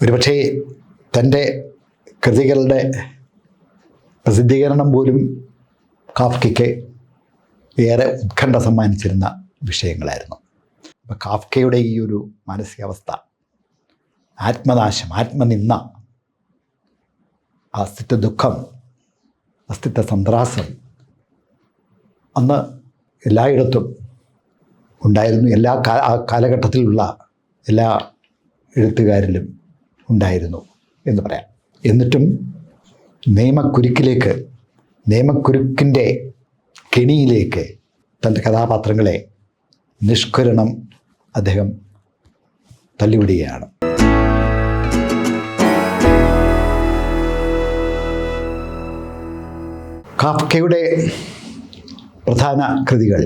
ഒരുപക്ഷേ തൻ്റെ കൃതികളുടെ പ്രസിദ്ധീകരണം പോലും കാഫ്കയ്ക്ക് ഏറെ ഉത്കണ്ഠ സമ്മാനിച്ചിരുന്ന വിഷയങ്ങളായിരുന്നു. അപ്പോൾ കാഫ്കയുടെ ഈ ഒരു മാനസികാവസ്ഥ, ആത്മനാശം, ആത്മനിന്ദ, അസ്തിത്വ ദുഃഖം, അസ്തിത്വ സന്ത്രാസം അന്ന് എല്ലായിടത്തും ഉണ്ടായിരുന്നു. ആ കാലഘട്ടത്തിലുള്ള എല്ലാ എഴുത്തുകാരിലും ഉണ്ടായിരുന്നു എന്ന് പറയാം. എന്നിട്ടും നിയമക്കുരുക്കിൻ്റെ കെണിയിലേക്ക് തൻ്റെ കഥാപാത്രങ്ങളെ നിഷ്കരണം അദ്ദേഹം തള്ളിവിടുകയാണ്. കാഫ്കയുടെ പ്രധാന കൃതികൾ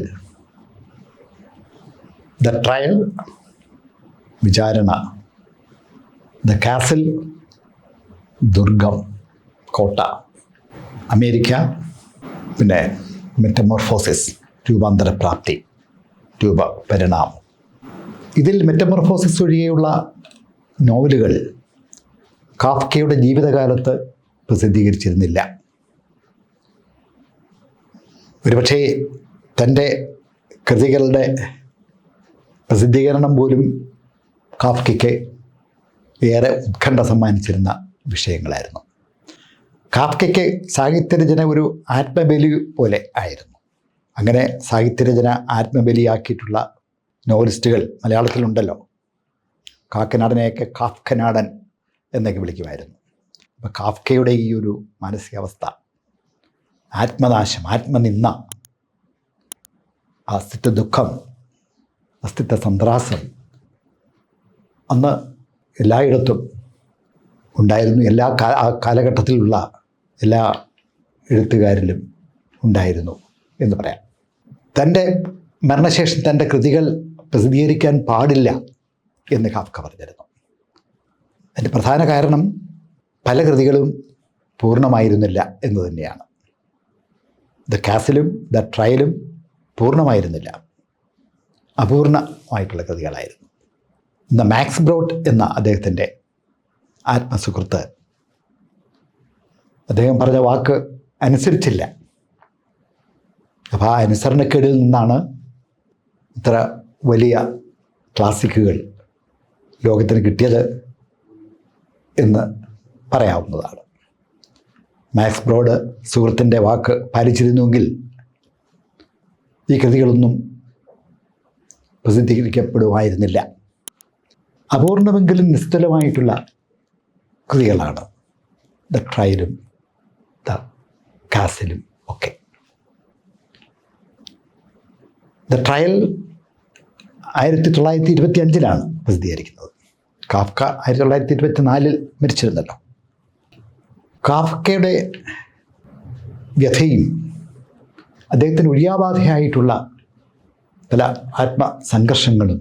ദ ട്രയൽ, വിചാരണ, ദ കാസിൽ, ദുർഗം, കോട്ട, അമേരിക്ക, പിന്നെ മെറ്റമോർഫോസിസ്, രൂപാന്തരപ്രാപ്തി, രൂപപരിണാമം. ഇതിൽ മെറ്റമോർഫോസിസ് ഒഴികെയുള്ള നോവലുകൾ കാഫ്കയുടെ ജീവിതകാലത്ത് പ്രസിദ്ധീകരിച്ചിരുന്നില്ല. ഒരുപക്ഷേ തൻ്റെ കൃതികളുടെ പ്രസിദ്ധീകരണം പോലും കാഫ്കയ്ക്ക് ഏറെ ഉത്കണ്ഠ സമ്മാനിച്ചിരുന്ന വിഷയങ്ങളായിരുന്നു. കാഫ്കയ്ക്ക് സാഹിത്യരചന ഒരു ആത്മബലി പോലെ ആയിരുന്നു. അങ്ങനെ സാഹിത്യരചന ആത്മബലിയാക്കിയിട്ടുള്ള നോവലിസ്റ്റുകൾ മലയാളത്തിലുണ്ടല്ലോ. കാക്കനാടനെയൊക്കെ കാഫ്കനാടൻ എന്നൊക്കെ വിളിക്കുമായിരുന്നു. അപ്പോൾ കാഫ്കയുടെ ഈ ഒരു മാനസികാവസ്ഥ, ആത്മനാശം, ആത്മനിന്ദ, അസ്തിത്വ ദുഃഖം, അസ്തിത്വ സന്ത്രാസം അന്ന് എല്ലായിടത്തും ഉണ്ടായിരുന്നു. ആ കാലഘട്ടത്തിലുള്ള എല്ലാ എഴുത്തുകാരിലും ഉണ്ടായിരുന്നു എന്ന് പറയാം. തൻ്റെ മരണശേഷം തൻ്റെ കൃതികൾ പ്രസിദ്ധീകരിക്കാൻ പാടില്ല എന്ന് കാഫ്ക പറഞ്ഞിരുന്നു. അതിൻ്റെ പ്രധാന കാരണം പല കൃതികളും പൂർണ്ണമായിരുന്നില്ല എന്ന് തന്നെയാണ്. ദ കാസിലും ദ ട്രയലും പൂർണ്ണമായിരുന്നില്ല, അപൂർണമായിട്ടുള്ള കൃതികളായിരുന്നു. ഇന്ന് മാക്സ് ബ്രോഡ് എന്ന അദ്ദേഹത്തിൻ്റെ ആത്മസുഹൃത്ത് അദ്ദേഹം പറഞ്ഞ വാക്ക് അനുസരിച്ചില്ല. അപ്പോൾ ആ അനുസരണക്കേടിൽ നിന്നാണ് ഇത്ര വലിയ ക്ലാസിക്കുകൾ ലോകത്തിന് കിട്ടിയത് എന്ന് പറയാവുന്നതാണ്. മാക്സ് ബ്രോഡ് സുഹൃത്തിൻ്റെ വാക്ക് പാലിച്ചിരുന്നുവെങ്കിൽ ഈ കൃതികളൊന്നും പ്രസിദ്ധീകരിക്കപ്പെടുമായിരുന്നില്ല. അപൂർണമെങ്കിലും നിസ്തുലമായിട്ടുള്ള കൃതികളാണ് ദ ട്രയലും ദ കാസിലും ഒക്കെ. ദ ട്രയൽ 1925 പ്രസിദ്ധീകരിക്കുന്നത്. കാഫ്ക 1924 മരിച്ചിരുന്നല്ലോ. കാഫ്കയുടെ വ്യഥയും അദ്ദേഹത്തിന് ഒഴിയാബാധയായിട്ടുള്ള പല ആത്മസംഘർഷങ്ങളും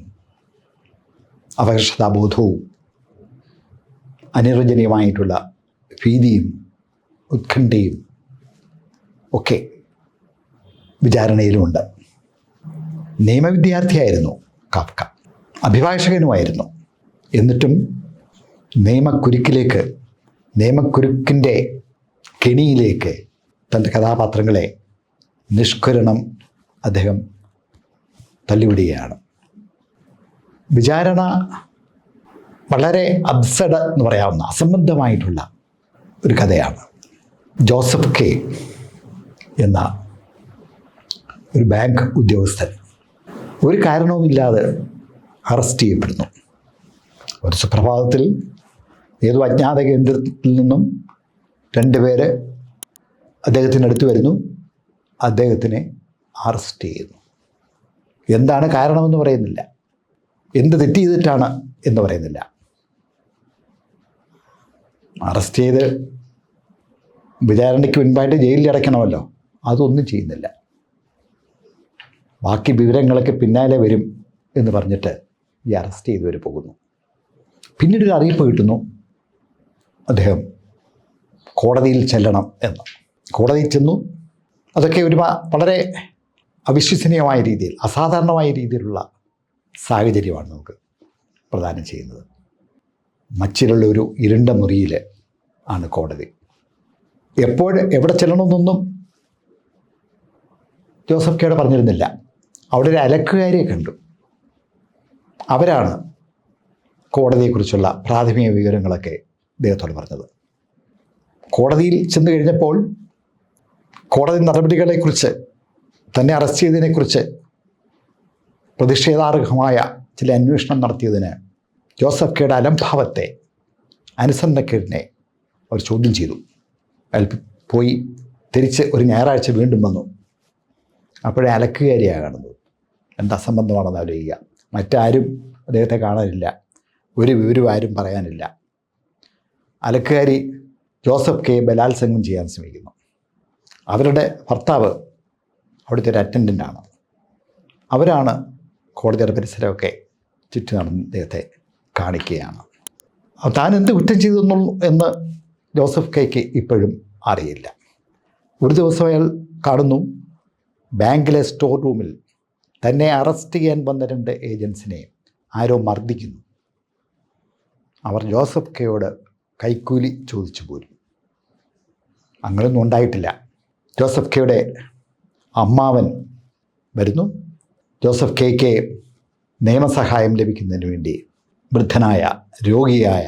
അപകർഷതാബോധവും അനിർവചനീയമായിട്ടുള്ള ഭീതിയും ഉത്കണ്ഠയും ഒക്കെ വിചാരണയിലുമുണ്ട്. നിയമവിദ്യാർത്ഥിയായിരുന്നു കാഫ്ക, അഭിഭാഷകനുമായിരുന്നു. എന്നിട്ടും നിയമക്കുരുക്കിൻ്റെ കെണിയിലേക്ക് തൻ്റെ കഥാപാത്രങ്ങളെ നിഷ്കരണം അദ്ദേഹം തള്ളിവിടുകയാണ്. വിചാരണ വളരെ അബ്സഡ് എന്ന് പറയാവുന്ന അസംബന്ധമായിട്ടുള്ള ഒരു കഥയാണ്. ജോസഫ് കെ എന്ന ഒരു ബാങ്ക് ഉദ്യോഗസ്ഥൻ ഒരു കാരണവുമില്ലാതെ അറസ്റ്റ് ചെയ്യപ്പെടുന്നു. ഒരു സുപ്രഭാതത്തിൽ ഏതോ അജ്ഞാത കേന്ദ്രത്തിൽ നിന്നും 2 പേര് അദ്ദേഹത്തിനടുത്ത് വരുന്നു. അദ്ദേഹത്തിനെ അറസ്റ്റ് ചെയ്യുന്നു. എന്താണ് കാരണമെന്ന് പറയുന്നില്ല, എന്ത് തെറ്റ് ചെയ്തിട്ടാണ് എന്ന് പറയുന്നില്ല. അറസ്റ്റ് ചെയ്ത് വിചാരണയ്ക്ക് മുൻപായിട്ട് ജയിലിൽ അടയ്ക്കണമല്ലോ, അതൊന്നും ചെയ്യുന്നില്ല. ബാക്കി വിവരങ്ങളൊക്കെ പിന്നാലെ വരും എന്ന് പറഞ്ഞിട്ട് ഈ അറസ്റ്റ് ചെയ്തവർ പോകുന്നു. പിന്നീട് ഒരു അറിയിപ്പ് കിട്ടുന്നു, അദ്ദേഹം കോടതിയിൽ ചെല്ലണം എന്ന്. കോടതിയിൽ ചെന്നു. അതൊക്കെ വളരെ അവിശ്വസനീയമായ രീതിയിൽ, അസാധാരണമായ രീതിയിലുള്ള സാഹചര്യമാണ് നമുക്ക് പ്രദാനം ചെയ്യുന്നത്. മച്ചിലുള്ള ഒരു ഇരുണ്ട മുറിയിൽ ആണ് കോടതി. എവിടെ ചെല്ലണമെന്നൊന്നും ജോസഫ് കെയുടെ പറഞ്ഞിരുന്നില്ല. അവിടെ ഒരു അലക്കുകാരിയെ കണ്ടു. അവരാണ് കോടതിയെക്കുറിച്ചുള്ള പ്രാഥമിക വിവരങ്ങളൊക്കെ ഇദ്ദേഹത്തോട് പറഞ്ഞത്. കോടതിയിൽ ചെന്ന് കഴിഞ്ഞപ്പോൾ കോടതി നടപടികളെക്കുറിച്ച്, തന്നെ അറസ്റ്റ് ചെയ്തതിനെക്കുറിച്ച് പ്രതിഷേധാർഹമായ ചില അന്വേഷണം നടത്തിയതിന് ജോസഫ് കെയുടെ അലംഭാവത്തെ, അനുസരണക്കേടിനെ അവർ ചോദ്യം ചെയ്തു. അയാൾ പോയി തിരിച്ച് ഒരു ഞായറാഴ്ച വീണ്ടും വന്നു. അപ്പോഴേ അലക്കുകാരിയാണ് കാണുന്നത്. എന്താ അസംബന്ധമാണെന്ന് ആലോചിക്കുക. മറ്റാരും അദ്ദേഹത്തെ കാണാനില്ല, ഒരു വിവരവും ആരും പറയാനില്ല. അലക്കുകാരി ജോസഫ് കെയെ ബലാത്സംഗം ചെയ്യാൻ ശ്രമിക്കുന്നു. അവരുടെ ഭർത്താവ് അവിടുത്തെ ഒരു അറ്റൻഡൻ്റാണ്. അവരാണ് കോടതിയുടെ പരിസരമൊക്കെ ചുറ്റി നടന്ന് അദ്ദേഹത്തെ കാണിക്കുകയാണ്. താൻ എന്ത് കുറ്റം ചെയ്തു എന്ന് ജോസഫ് കെയ്ക്ക് ഇപ്പോഴും അറിയില്ല. ഒരു ദിവസം അയാൾ കാണുന്നു, ബാങ്കിലെ സ്റ്റോർ റൂമിൽ തന്നെ അറസ്റ്റ് ചെയ്യാൻ വന്ന 2 ഏജൻസിനെ ആരോ മർദ്ദിക്കുന്നു. അവർ ജോസഫ് കെയോട് കൈക്കൂലി ചോദിച്ചു പോരും. അങ്ങനെയൊന്നും ഉണ്ടായിട്ടില്ല. ജോസഫ് കെയുടെ അമ്മാവൻ വരുന്നു. ജോസഫ് കെയ്ക്ക് നിയമസഹായം ലഭിക്കുന്നതിന് വേണ്ടി വൃദ്ധനായ രോഗിയായ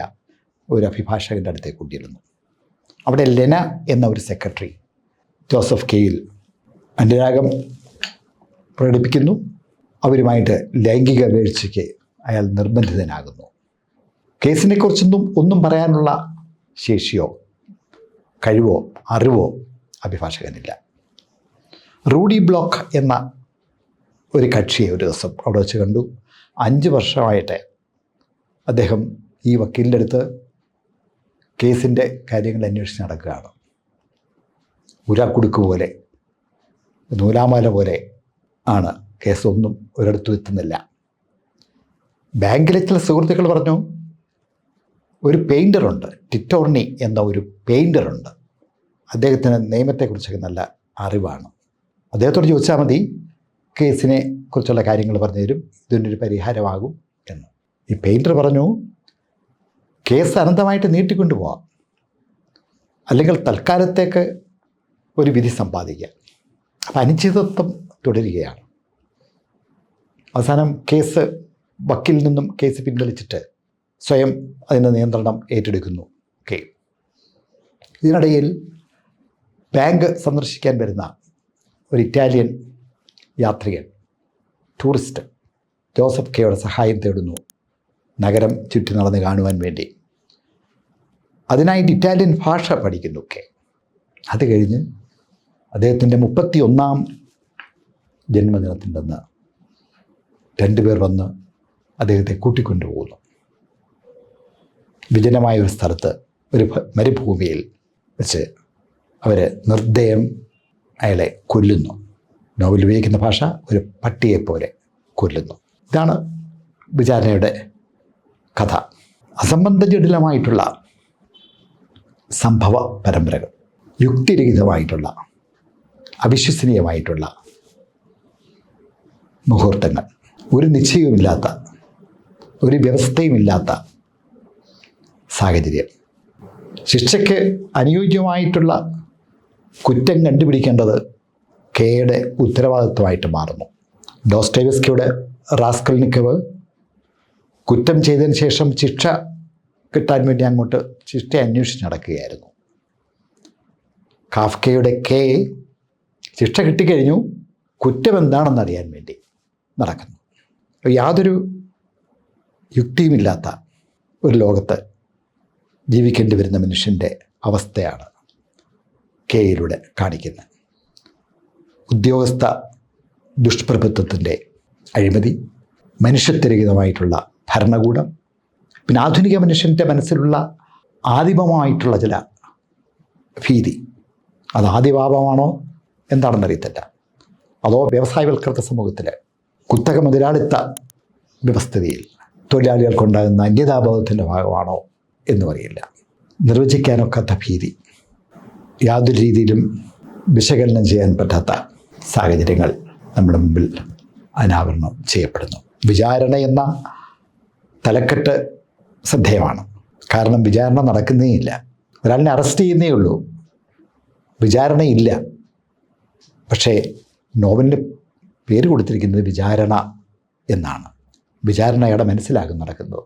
ഒരു അഭിഭാഷകൻ്റെ അടുത്തേക്ക് കൊണ്ടിരുന്നു. അവിടെ ലെന എന്ന ഒരു സെക്രട്ടറി ജോസഫ് കെയിൽ അനുരാഗം പ്രകടിപ്പിക്കുന്നു. അവരുമായിട്ട് ലൈംഗിക വീഴ്ചയ്ക്ക് അയാൾ നിർബന്ധിതനാകുന്നു. കേസിനെക്കുറിച്ചൊന്നും ഒന്നും പറയാനുള്ള ശേഷിയോ കഴിവോ അറിവോ അഭിഭാഷകനില്ല. റൂഡി ബ്ലോക്ക് എന്ന ഒരു കക്ഷിയെ ഒരു ദിവസം അവിടെ വെച്ച് കണ്ടു. 5 വർഷമായിട്ട് അദ്ദേഹം ഈ വക്കീലിൻ്റെ അടുത്ത് കേസിൻ്റെ കാര്യങ്ങൾ അന്വേഷിച്ച് നടക്കുകയാണ്. ഉരാക്കുടുക്ക് പോലെ, നൂലാമാല പോലെ ആണ് കേസൊന്നും ഒരിടത്തും എത്തുന്നില്ല. ബാങ്കിലെ ചില സുഹൃത്തുക്കൾ പറഞ്ഞു, ഒരു പെയിൻറ്ററുണ്ട്, ടിറ്റോർണി എന്ന ഒരു പെയിൻറ്ററുണ്ട്, അദ്ദേഹത്തിന് നിയമത്തെക്കുറിച്ചൊക്കെ നല്ല അറിവാണ്, അദ്ദേഹത്തോട് ചോദിച്ചാൽ മതി, കേസിനെ കുറിച്ചുള്ള കാര്യങ്ങൾ പറഞ്ഞു തരും, ഇതിനൊരു പരിഹാരമാകും എന്ന്. ഈ പെയിൻറ്റർ പറഞ്ഞു, കേസ് അനന്തമായിട്ട് നീട്ടിക്കൊണ്ടു പോവാം, അല്ലെങ്കിൽ തൽക്കാലത്തേക്ക് ഒരു വിധി സമ്പാദിക്കാം. അപ്പം അനിശ്ചിതത്വം തുടരുകയാണ്. അവസാനം കേസ് വക്കീലിൽ നിന്നും കേസ് പിൻവലിച്ചിട്ട് സ്വയം അതിൻ്റെ നിയന്ത്രണം ഏറ്റെടുക്കുന്നു. ഇതിനിടയിൽ ബാങ്ക് സന്ദർശിക്കാൻ വരുന്ന ഒരു ഇറ്റാലിയൻ യാത്രികൻ, ടൂറിസ്റ്റ്, ജോസഫ് കെയുടെ സഹായം തേടുന്നു നഗരം ചുറ്റി നടന്ന് കാണുവാൻ വേണ്ടി. അതിനായിട്ട് ഇറ്റാലിയൻ ഭാഷ പഠിക്കുന്നു കെ. അത് കഴിഞ്ഞ് അദ്ദേഹത്തിൻ്റെ 31ാം ജന്മദിനത്തിൻ്റെന്ന് 2 പേർ വന്ന് അദ്ദേഹത്തെ കൂട്ടിക്കൊണ്ടുപോകുന്നു. വിജനമായ ഒരു സ്ഥലത്ത്, ഒരു മരുഭൂമിയിൽ വെച്ച് അവർ നിർദ്ദയം അയാളെ കൊല്ലുന്നു. നോവൽ ഉപയോഗിക്കുന്ന ഭാഷ ഒരു പട്ടിയെപ്പോലെ കൊല്ലുന്നു. ഇതാണ് വിചാരണയുടെ കഥ. അസംബന്ധജടിലമായിട്ടുള്ള സംഭവ പരമ്പരകൾ, യുക്തിരഹിതമായിട്ടുള്ള, അവിശ്വസനീയമായിട്ടുള്ള മുഹൂർത്തങ്ങൾ, ഒരു നിശ്ചയവുമില്ലാത്ത, ഒരു വ്യവസ്ഥയുമില്ലാത്ത സാഹചര്യം. ശിക്ഷയ്ക്ക് അനുയോജ്യമായിട്ടുള്ള കുറ്റം കണ്ടുപിടിക്കേണ്ടത് കെയുടെ ഉത്തരവാദിത്വമായിട്ട് മാറുന്നു. ഡോസ്റ്റോയെവ്സ്കിയുടെ റാസ്കൽനിക്കവ് കുറ്റം ചെയ്തതിന് ശേഷം ശിക്ഷ കിട്ടാൻ വേണ്ടി അങ്ങോട്ട് ശിക്ഷ അന്വേഷിച്ച് നടക്കുകയായിരുന്നു. കാഫ്കയുടെ കെ ശിക്ഷ കിട്ടിക്കഴിഞ്ഞു, കുറ്റം എന്താണെന്ന് അറിയാൻ വേണ്ടി നടക്കുന്നു. യാതൊരു യുക്തിയുമില്ലാത്ത ഒരു ലോകത്ത് ജീവിക്കേണ്ടി വരുന്ന മനുഷ്യൻ്റെ അവസ്ഥയാണ് കെയിലൂടെ കാണിക്കുന്നത്. ഉദ്യോഗസ്ഥ ദുഷ്പ്രഭുത്വത്തിൻ്റെ അഴിമതി, മനുഷ്യത്വരഹിതമായിട്ടുള്ള ഭരണകൂടം, പിന്നെ ആധുനിക മനുഷ്യൻ്റെ മനസ്സിലുള്ള ആദിമമായിട്ടുള്ള ചില ഭീതി. അത് ആദിഭാവമാണോ എന്താണെന്നറിയത്തില്ല, അതോ വ്യവസായവൽകൃത സമൂഹത്തിൽ കുത്തക മുതലാളിത്ത വ്യവസ്ഥിതിയിൽ തൊഴിലാളികൾക്കുണ്ടാകുന്ന അന്യതാബോധത്തിൻ്റെ ഭാഗമാണോ എന്നും അറിയില്ല. നിർവചിക്കാനൊക്കാത്ത ഭീതി, യാതൊരു രീതിയിലും വിശകലനം ചെയ്യാൻ പറ്റാത്ത സാഹചര്യങ്ങൾ നമ്മുടെ മുമ്പിൽ അനാവരണം ചെയ്യപ്പെടുന്നു. വിചാരണ എന്ന തലക്കെട്ട് ശ്രദ്ധേയമാണ്. കാരണം വിചാരണ നടക്കുന്നേ ഇല്ല. ഒരാളിനെ അറസ്റ്റ് ചെയ്യുന്നേ ഉള്ളൂ, വിചാരണയില്ല. പക്ഷേ നോവലിന് പേര് കൊടുത്തിരിക്കുന്നത് വിചാരണ എന്നാണ്. വിചാരണ അയാളുടെ മനസ്സിലാകും നടക്കുന്നത്.